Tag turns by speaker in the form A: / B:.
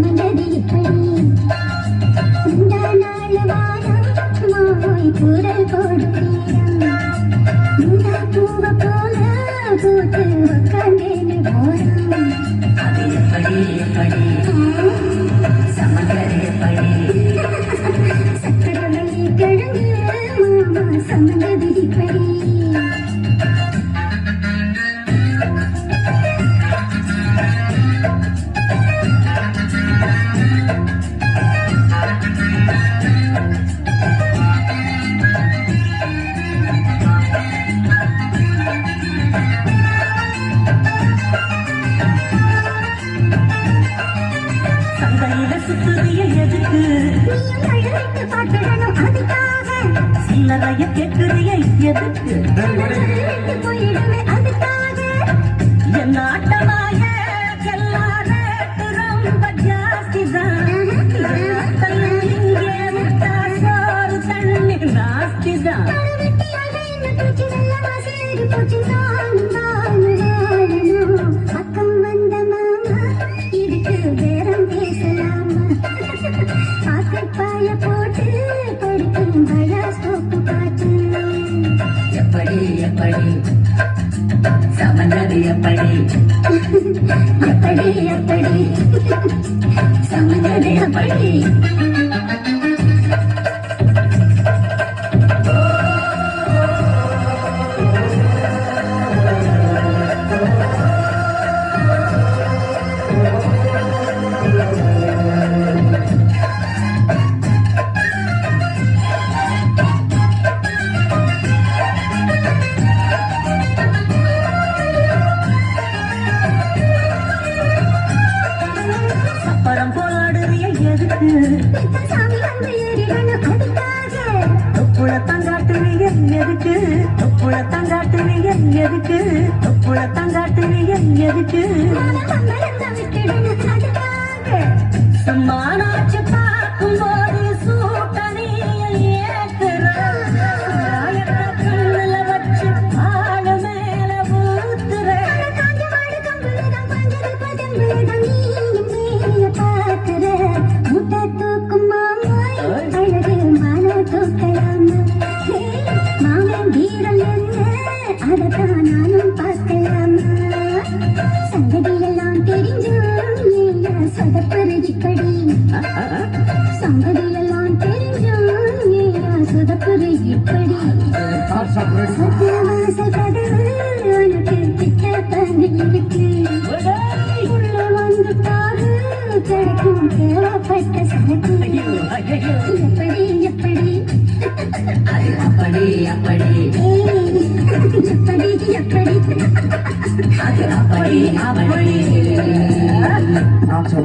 A: சமந்தது இப்படி இந்த நாள் வாரம் மாய் குரல் போடும் இந்த பூவ போல பூத்து உட்கார்ந்தேன் போறோம்
B: அது எப்படி எப்படி சமந்தது எப்படி
A: சக்கரவள்ளி கிழங்கு மாமா சமந்தது இப்படி
B: சுத்துறிய எதுக்கு சில்லறைய கேட்குறிய எதுக்கு என் ஆட்டமாக ரொம்ப ஜாஸ்திதான் இங்கே விட்டா சோறு தண்ணி நாஸ்திதான்
A: பக்கம் வந்த மாமா இதுக்கு பேரம் பேசலாமா பாய போட்டு படிக்கும் பயாஸ்கோப்பு பாட்டு
B: எப்படி எப்படி சமந்தது எப்படி
A: எப்படி எப்படி
B: சமந்தது எப்படி பரம் போலாடுறிய எதுக்கு தொப்புள தங்காட்டுறிய எதுக்கு தொப்புள தங்காட்டுறிய எதுக்கு தொப்புள தங்காட்டுறிய எதுக்கு சும்மானாச்சு பார்க்கும் போது சூட்டணிய கண்ணுல வச்சு ஆளு மேல ஊத்துற
A: முட்டை தூக்கும் மாமாய் அழகு மான தூக்கலாமா மாமன் வீரம் என்ன அதத்தான் நானும் பார்க்கலாமா சங்கதியெல்லாம் தெரிஞ்சும் சொதப்பரு இப்படி சங்கதியெல்லாம் தெரிஞ்சும் சொதப்பரு இப்படி சத்தியவாசல் கதவு உனக்கு கிட்டத்தான் இருக்கு உள்ள வந்துட்டாரு கிடைக்கும் தேவைப்பட்ட சரக்கு எப்படி எப்படி
B: அது அப்படி அப்படி
A: எப்படி எப்படி
B: அது அப்படி அப்படி